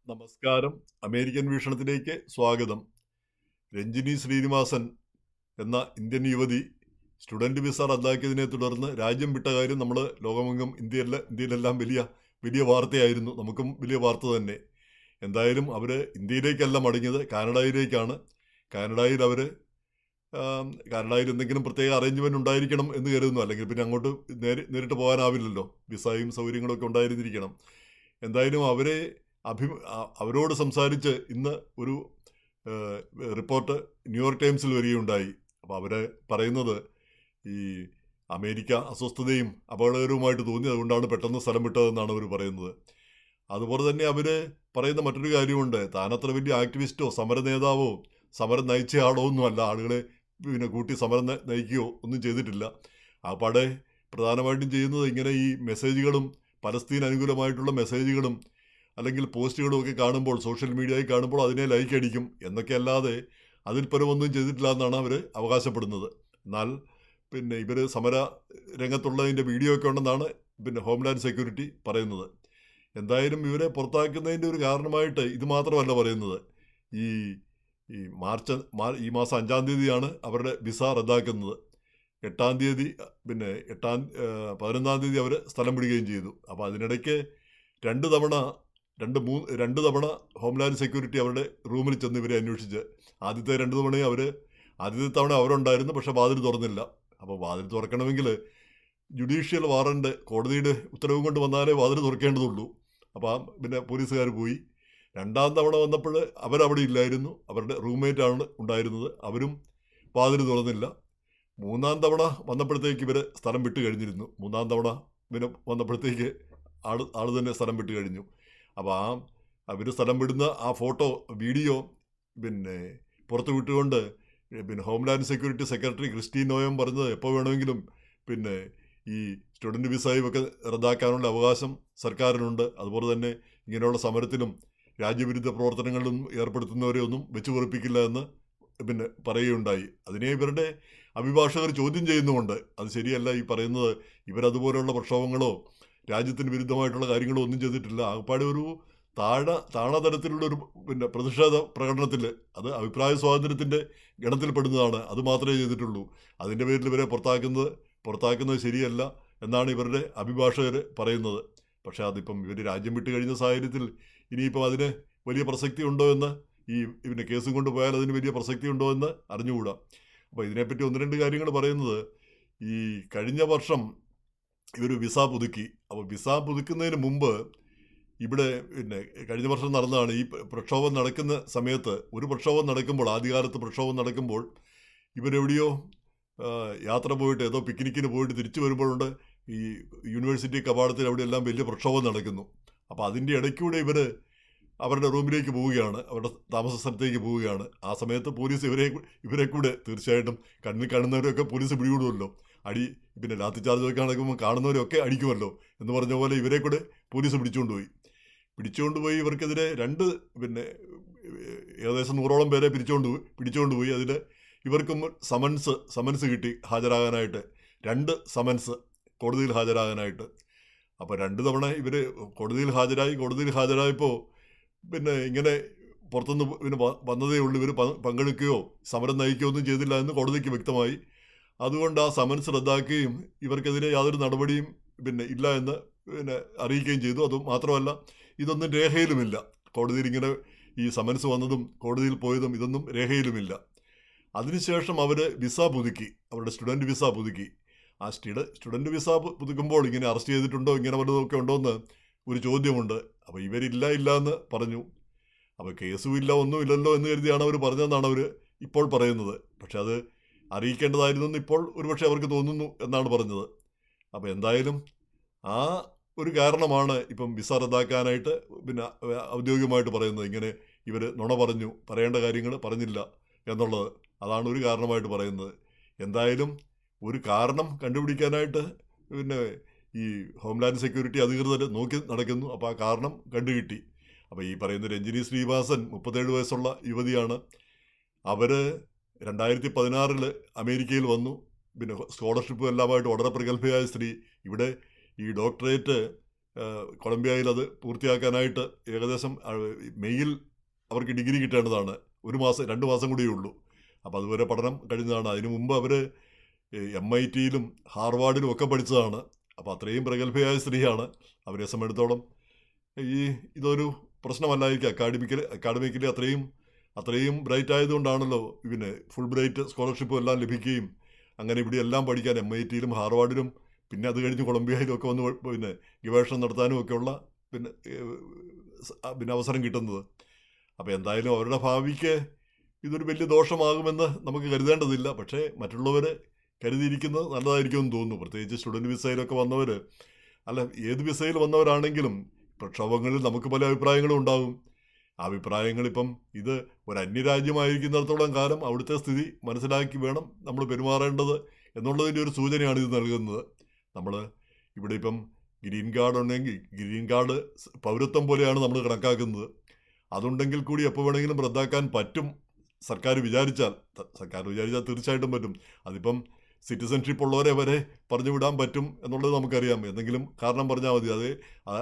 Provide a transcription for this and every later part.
നമസ്കാരം. അമേരിക്കൻ വീക്ഷണത്തിലേക്ക് സ്വാഗതം. രഞ്ജിനി ശ്രീനിവാസൻ എന്ന ഇന്ത്യൻ യുവതി സ്റ്റുഡൻറ് വിസ റദ്ദാക്കിയതിനെ തുടർന്ന് രാജ്യം വിട്ട കാര്യം നമ്മൾ ലോകമെങ്ങും ഇന്ത്യയിലെല്ലാം വലിയ വലിയ വാർത്തയായിരുന്നു. നമുക്കും വലിയ വാർത്ത തന്നെ. എന്തായാലും അവർ ഇന്ത്യയിലേക്കല്ല മടങ്ങിയത്, കാനഡയിലേക്കാണ്. കാനഡയിൽ അവർ കാനഡയിൽ എന്തെങ്കിലും പ്രത്യേക അറേഞ്ച്മെൻറ്റ് ഉണ്ടായിരിക്കണം എന്ന് കരുതുന്നു. അല്ലെങ്കിൽ പിന്നെ അങ്ങോട്ട് നേരിട്ട് പോകാനാവില്ലല്ലോ. വിസയും സൗകര്യങ്ങളൊക്കെ ഉണ്ടായിരുന്നിരിക്കണം. എന്തായാലും അവരോട് സംസാരിച്ച് ഇന്ന് ഒരു റിപ്പോർട്ട് ന്യൂയോർക്ക് ടൈംസിൽ വരികയുണ്ടായി. അപ്പോൾ അവർ പറയുന്നത് ഈ അമേരിക്ക അസ്വസ്ഥതയും അപകടകരവുമായിട്ട് തോന്നി, അതുകൊണ്ടാണ് പെട്ടെന്ന് സ്ഥലം വിട്ടതെന്നാണ് അവർ പറയുന്നത്. അതുപോലെ തന്നെ അവർ പറയുന്ന മറ്റൊരു കാര്യമുണ്ട്. താനത്ര വലിയ ആക്ടിവിസ്റ്റോ സമര നേതാവോ സമരം നയിച്ചയാളോ ഒന്നുമല്ല. ആളുകളെ പിന്നെ കൂട്ടി സമരം നയിക്കുകയോ ഒന്നും ചെയ്തിട്ടില്ല. ആപ്പാടെ പ്രധാനമായിട്ടും ചെയ്യുന്നത് ഇങ്ങനെ ഈ മെസ്സേജുകളും പലസ്തീൻ അനുകൂലമായിട്ടുള്ള മെസ്സേജുകളും അല്ലെങ്കിൽ പോസ്റ്റുകളും ഒക്കെ കാണുമ്പോൾ, സോഷ്യൽ മീഡിയയിൽ കാണുമ്പോൾ അതിനെ ലൈക്ക് അടിക്കും എന്നൊക്കെ അല്ലാതെ അതിൽ പരമൊന്നും ചെയ്തിട്ടില്ല എന്നാണ് അവർ അവകാശപ്പെടുന്നത്. എന്നാൽ പിന്നെ ഇവർ സമര രംഗത്തുള്ളതിൻ്റെ വീഡിയോ ഒക്കെ ഉണ്ടെന്നാണ് പിന്നെ ഹോംലാൻഡ് സെക്യൂരിറ്റി പറയുന്നത്. എന്തായാലും ഇവരെ പുറത്താക്കുന്നതിൻ്റെ ഒരു കാരണമായിട്ട് ഇത് മാത്രമല്ല പറയുന്നത്. ഈ ഈ ഈ മാസം 5-ാം തീയതിയാണ് അവരുടെ വിസ റദ്ദാക്കുന്നത്. 8-ാം തീയതി പിന്നെ 11-ാം തീയതി അവർ സ്ഥലം വിടുകയും ചെയ്തു. അപ്പോൾ അതിനിടയ്ക്ക് രണ്ട് തവണ ഹോംലാൻഡ് സെക്യൂരിറ്റി അവരുടെ റൂമിൽ ചെന്ന് ഇവരെ അന്വേഷിച്ച്. ആദ്യത്തെ തവണ അവരുണ്ടായിരുന്നു, പക്ഷേ വാതിൽ തുറന്നില്ല. അപ്പോൾ വാതിൽ തുറക്കണമെങ്കിൽ ജുഡീഷ്യൽ വാറണ്ട്, കോടതിയുടെ ഉത്തരവും കൊണ്ട് വന്നാലേ വാതിൽ തുറക്കേണ്ടതുള്ളൂ. അപ്പോൾ പിന്നെ പോലീസുകാർ പോയി. 2-ാം തവണ വന്നപ്പോൾ അവരവിടെ ഇല്ലായിരുന്നു, അവരുടെ റൂംമേറ്റാണ് ഉണ്ടായിരുന്നത്. അവരും വാതിൽ തുറന്നില്ല. 3-ാം തവണ വന്നപ്പോഴത്തേക്ക് ഇവർ സ്ഥലം വിട്ട് കഴിഞ്ഞിരുന്നു. 3-ാം തവണ പിന്നെ വന്നപ്പോഴത്തേക്ക് ആൾ തന്നെ സ്ഥലം വിട്ട് കഴിഞ്ഞു. അപ്പോൾ അവർ സ്ഥലം വിടുന്ന ആ ഫോട്ടോ വീഡിയോ പിന്നെ പുറത്ത് വിട്ടുകൊണ്ട് പിന്നെ homeland security secretary Christine Noem പറഞ്ഞത് എപ്പോൾ വേണമെങ്കിലും പിന്നെ ഈ സ്റ്റുഡൻറ്റ് വിസയും ഒക്കെ റദ്ദാക്കാനുള്ള അവകാശം സർക്കാരിനുണ്ട്. അതുപോലെ തന്നെ ഇങ്ങനെയുള്ള സമരത്തിലും രാജ്യവിരുദ്ധ പ്രവർത്തനങ്ങളിലും ഏർപ്പെടുത്തുന്നവരെ ഒന്നും വെച്ച് വെറുപ്പിക്കില്ല എന്ന് പിന്നെ പറയുകയുണ്ടായി. അതിനെ ഇവരുടെ അഭിഭാഷകർ ചോദ്യം ചെയ്യുന്നുമുണ്ട്. അത് ശരിയല്ല ഈ പറയുന്നത്. ഇവരതുപോലെയുള്ള പ്രക്ഷോഭങ്ങളോ രാജ്യത്തിന് വിരുദ്ധമായിട്ടുള്ള കാര്യങ്ങളോ ഒന്നും ചെയ്തിട്ടില്ല. ആകപ്പാടെ ഒരു താഴതരത്തിലുള്ളൊരു പിന്നെ പ്രതിഷേധ പ്രകടനത്തിൽ, അത് അഭിപ്രായ സ്വാതന്ത്ര്യത്തിൻ്റെ ഗണത്തിൽപ്പെടുന്നതാണ്. അത് മാത്രമേ ചെയ്തിട്ടുള്ളൂ. അതിൻ്റെ പേരിൽ ഇവരെ പുറത്താക്കുന്നത് ശരിയല്ല എന്നാണ് ഇവരുടെ അഭിഭാഷകർ പറയുന്നത്. പക്ഷേ അതിപ്പം ഇവർ രാജ്യം വിട്ട് കഴിഞ്ഞ സാഹചര്യത്തിൽ ഇനിയിപ്പം അതിന് വലിയ പ്രസക്തി ഉണ്ടോ എന്ന്, ഈ പിന്നെ കേസും കൊണ്ട് പോയാൽ അതിന് വലിയ പ്രസക്തി ഉണ്ടോ എന്ന് അറിഞ്ഞുകൂടാ. അപ്പോൾ ഇതിനെപ്പറ്റി 1-2 കാര്യങ്ങൾ പറയുന്നത്, ഈ കഴിഞ്ഞ വർഷം ഇവർ വിസ പുതുക്കി. അപ്പോൾ വിസ പുതുക്കുന്നതിന് മുമ്പ് ഇവിടെ പിന്നെ കഴിഞ്ഞ വർഷം നടന്നതാണ് ഈ പ്രക്ഷോഭം നടക്കുന്ന സമയത്ത്. ഒരു പ്രക്ഷോഭം നടക്കുമ്പോൾ, ആദ്യകാലത്ത് പ്രക്ഷോഭം നടക്കുമ്പോൾ ഇവരെവിടെയോ യാത്ര പോയിട്ട്, ഏതോ പിക്നിക്കിന് പോയിട്ട് തിരിച്ചു വരുമ്പോഴുണ്ട് ഈ യൂണിവേഴ്സിറ്റി കവാടത്തിൽ അവിടെയെല്ലാം വലിയ പ്രക്ഷോഭം നടക്കുന്നു. അപ്പോൾ അതിൻ്റെ ഇടയ്ക്കൂടെ ഇവർ അവരുടെ റൂമിലേക്ക് പോവുകയാണ്, അവരുടെ താമസ സ്ഥലത്തേക്ക് പോവുകയാണ്. ആ സമയത്ത് പോലീസ് ഇവരെ കൂടെ തീർച്ചയായിട്ടും കണ്ണിൽ കാണുന്നവരൊക്കെ പോലീസ് പിടികൂടുമല്ലോ. പിന്നെ ലാത്തി ചാർജൊക്കെ നടക്കുമ്പോൾ കാണുന്നവരൊക്കെ അടിക്കുമല്ലോ എന്ന് പറഞ്ഞ പോലെ ഇവരെ കൂടെ പോലീസ് പിടിച്ചുകൊണ്ടുപോയി ഇവർക്കെതിരെ പിന്നെ ഏകദേശം 100ഓളം പേരെ പിടിച്ചുകൊണ്ടുപോയി. അതിൽ ഇവർക്കും സമൻസ് കിട്ടി ഹാജരാകാനായിട്ട്. 2 സമൻസ് കോടതിയിൽ ഹാജരാകാനായിട്ട്. അപ്പോൾ 2 തവണ ഇവർ കോടതിയിൽ ഹാജരായപ്പോൾ പിന്നെ ഇങ്ങനെ പുറത്തുനിന്ന് പിന്നെ വന്നതേ ഉള്ളൂ. ഇവർ പങ്കെടുക്കുകയോ സമരം നയിക്കുകയോ ഒന്നും ചെയ്തില്ല എന്ന് കോടതിക്ക് വ്യക്തമായി. അതുകൊണ്ട് ആ സമൻസ് റദ്ദാക്കുകയും ഇവർക്കെതിരെ യാതൊരു നടപടിയും പിന്നെ ഇല്ല എന്ന് പിന്നെ അറിയിക്കുകയും ചെയ്തു. അതുമാത്രമല്ല, ഇതൊന്നും രേഖയിലുമില്ല. കോടതിയിൽ ഇങ്ങനെ ഈ സമൻസ് വന്നതും കോടതിയിൽ പോയതും ഇതൊന്നും രേഖയിലുമില്ല. അതിനുശേഷം അവർ വിസ പുതുക്കി, അവരുടെ സ്റ്റുഡൻറ്റ് വിസ പുതുക്കി. ആ സ്റ്റുഡൻറ്റ് വിസ പുതുക്കുമ്പോൾ ഇങ്ങനെ അറസ്റ്റ് ചെയ്തിട്ടുണ്ടോ, ഇങ്ങനെ വല്ലതൊക്കെ ഉണ്ടോ എന്ന് ഒരു ചോദ്യമുണ്ട്. അപ്പോൾ ഇവരില്ല എന്ന് പറഞ്ഞു. അപ്പോൾ കേസും ഇല്ല, ഒന്നുമില്ലല്ലോ എന്ന് കരുതിയാണ് അവർ പറഞ്ഞതെന്നാണ് അവർ ഇപ്പോൾ പറയുന്നത്. പക്ഷെ അത് അറിയിക്കേണ്ടതായിരുന്നെന്ന് ഇപ്പോൾ ഒരുപക്ഷെ അവർക്ക് തോന്നുന്നു എന്നാണ് പറഞ്ഞത്. അപ്പോൾ എന്തായാലും ആ ഒരു കാരണമാണ് ഇപ്പം വിസ റദ്ദാക്കാനായിട്ട് പിന്നെ ഔദ്യോഗികമായിട്ട് പറയുന്നത്. ഇങ്ങനെ ഇവർ നുണ പറഞ്ഞു, പറയേണ്ട കാര്യങ്ങൾ പറഞ്ഞില്ല എന്നുള്ളത്. അതാണ് ഒരു കാരണമായിട്ട് പറയുന്നത്. എന്തായാലും ഒരു കാരണം കണ്ടുപിടിക്കാനായിട്ട് പിന്നെ ഈ ഹോംലാൻഡ് സെക്യൂരിറ്റി അധികൃതർ നോക്കി നടക്കുന്നു. അപ്പോൾ ആ കാരണം കണ്ടുകിട്ടി. അപ്പോൾ ഈ പറയുന്ന രഞ്ജിനി ശ്രീനിവാസൻ 37 വയസ്സുള്ള യുവതിയാണ്. അവർ 2016 അമേരിക്കയിൽ വന്നു. പിന്നെ സ്കോളർഷിപ്പും എല്ലാമായിട്ട് വളരെ പ്രഗത്ഭയായ സ്ത്രീ. ഇവിടെ ഈ ഡോക്ടറേറ്റ് കൊളംബിയയിൽ അത് പൂർത്തിയാക്കാനായിട്ട് ഏകദേശം മെയ്യിൽ അവർക്ക് ഡിഗ്രി കിട്ടേണ്ടതാണ്. 2 മാസം കൂടിയേ ഉള്ളൂ. അപ്പോൾ അതുവരെ പഠനം കഴിഞ്ഞതാണ്. അതിനു മുമ്പ് അവർ MIT-യിലും ഹാർവാർഡിലും ഒക്കെ പഠിച്ചതാണ്. അപ്പോൾ അത്രയും പ്രഗത്ഭയായ സ്ത്രീയാണ്. അവരെ സംബന്ധിച്ചിടത്തോളം ഇതൊരു പ്രശ്നമല്ലായിരിക്കും. അക്കാഡമിക്കലി അത്രയും ബ്രൈറ്റ് ആയതുകൊണ്ടാണല്ലോ പിന്നെ ഫുൾ ബ്രൈറ്റ് സ്കോളർഷിപ്പും എല്ലാം ലഭിക്കുകയും അങ്ങനെ ഇവിടെ എല്ലാം പഠിക്കാൻ MIT-യിലും ഹാർവാർഡിലും പിന്നെ അത് കഴിഞ്ഞ് കൊളംബിയയിലും ഒക്കെ വന്ന് പിന്നെ ഗവേഷണം നടത്താനും ഒക്കെയുള്ള പിന്നെ അവസരം കിട്ടുന്നത്. അപ്പോൾ എന്തായാലും അവരുടെ ഭാവിക്ക് ഇതൊരു വലിയ ദോഷമാകുമെന്ന് നമുക്ക് കരുതേണ്ടതില്ല. പക്ഷേ മറ്റുള്ളവർ കരുതിയിരിക്കുന്നത് നല്ലതായിരിക്കുമെന്ന് തോന്നുന്നു. പ്രത്യേകിച്ച് സ്റ്റുഡൻറ്റ് വിസയിലൊക്കെ വന്നവർ, അല്ല ഏത് വിസയിൽ വന്നവരാണെങ്കിലും പ്രക്ഷോഭങ്ങളിൽ നമുക്ക് പല അഭിപ്രായങ്ങളും ഉണ്ടാകും. ആ അഭിപ്രായങ്ങളിപ്പം ഇത് ഒരു അന്യരാജ്യമായിരിക്കുന്നിടത്തോളം കാലം അവിടുത്തെ സ്ഥിതി മനസ്സിലാക്കി വേണം നമ്മൾ പെരുമാറേണ്ടത് എന്നുള്ളതിൻ്റെ ഒരു സൂചനയാണ് ഇത് നൽകുന്നത്. നമ്മൾ ഇവിടെ ഇപ്പം ഗ്രീൻ കാർഡ് ഉണ്ടെങ്കിൽ ഗ്രീൻ കാർഡ് പൗരത്വം പോലെയാണ് നമ്മൾ കണക്കാക്കുന്നത്. അതുണ്ടെങ്കിൽ കൂടി എപ്പോൾ വേണമെങ്കിലും റദ്ദാക്കാൻ പറ്റും സർക്കാർ വിചാരിച്ചാൽ തീർച്ചയായിട്ടും പറ്റും. അതിപ്പം സിറ്റിസൺഷിപ്പ് ഉള്ളവരെ വരെ പറഞ്ഞു വിടാൻ പറ്റും എന്നുള്ളത് നമുക്കറിയാം. എന്തെങ്കിലും കാരണം പറഞ്ഞാൽ മതി. അത്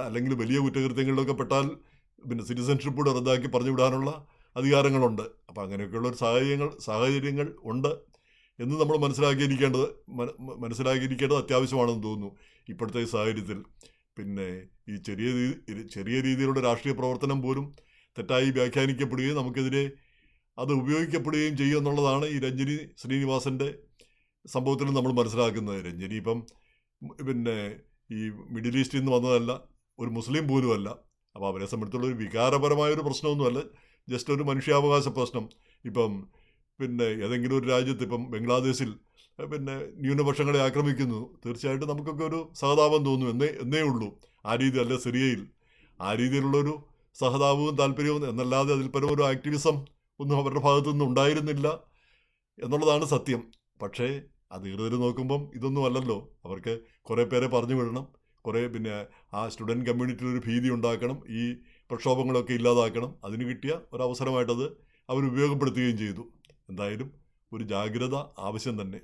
അല്ലെങ്കിൽ വലിയ കുറ്റകൃത്യങ്ങളിലൊക്കെ പെട്ടാൽ പിന്നെ സിറ്റിസൺഷിപ്പ് കൂടെ റദ്ദാക്കി പറഞ്ഞു വിടാനുള്ള അധികാരങ്ങളുണ്ട്. അപ്പോൾ അങ്ങനെയൊക്കെയുള്ളൊരു സാഹചര്യങ്ങൾ ഉണ്ട് എന്ന് നമ്മൾ മനസ്സിലാക്കിയിരിക്കേണ്ടത് അത്യാവശ്യമാണെന്ന് തോന്നുന്നു ഇപ്പോഴത്തെ സാഹചര്യത്തിൽ. പിന്നെ ഈ ചെറിയ രീതിയിലുള്ള രാഷ്ട്രീയ പ്രവർത്തനം പോലും തെറ്റായി വ്യാഖ്യാനിക്കപ്പെടുകയും നമുക്കെതിരെ അത് ഉപയോഗിക്കപ്പെടുകയും ചെയ്യും എന്നുള്ളതാണ് ഈ രഞ്ജിനി ശ്രീനിവാസൻ്റെ സംഭവത്തിൽ നമ്മൾ മനസ്സിലാക്കുന്നത്. രഞ്ജിനി ഇപ്പം പിന്നെ ഈ മിഡിൽ ഈസ്റ്റിൽ നിന്ന് വന്നതല്ല, ഒരു മുസ്ലിം പോലുമല്ല. അപ്പോൾ അവരെ സംബന്ധിച്ചുള്ള ഒരു വികാരപരമായൊരു പ്രശ്നമൊന്നുമല്ല, ജസ്റ്റ് ഒരു മനുഷ്യാവകാശ പ്രശ്നം. ഇപ്പം പിന്നെ ഏതെങ്കിലും ഒരു രാജ്യത്ത് ഇപ്പം ബംഗ്ലാദേശിൽ പിന്നെ ന്യൂനപക്ഷങ്ങളെ ആക്രമിക്കുന്നു, തീർച്ചയായിട്ടും നമുക്കൊക്കെ ഒരു സഹതാപം തോന്നും എന്നേ ഉള്ളൂ. ആ രീതിയല്ല സിറിയയിൽ. ആ രീതിയിലുള്ളൊരു സഹതാപവും താല്പര്യവും എന്നല്ലാതെ അതിൽ പരം ഒരു ആക്ടിവിസം ഒന്നും അവരുടെ ഭാഗത്തുനിന്ന് ഉണ്ടായിരുന്നില്ല എന്നുള്ളതാണ് സത്യം. പക്ഷേ അത് നോക്കുമ്പം ഇതൊന്നും അല്ലല്ലോ. അവർക്ക് കുറേ പേരെ പറഞ്ഞു വിടണം, പിന്നെ ആ സ്റ്റുഡൻറ്റ് കമ്മ്യൂണിറ്റിയിൽ ഒരു ഭീതി ഉണ്ടാക്കണം, ഈ പ്രക്ഷോഭങ്ങളൊക്കെ ഇല്ലാതാക്കണം. അതിന് കിട്ടിയ ഒരവസരമായിട്ടത് അവർ ഉപയോഗപ്പെടുത്തുകയും ചെയ്തു. എന്തായാലും ഒരു ജാഗ്രത ആവശ്യം തന്നെ.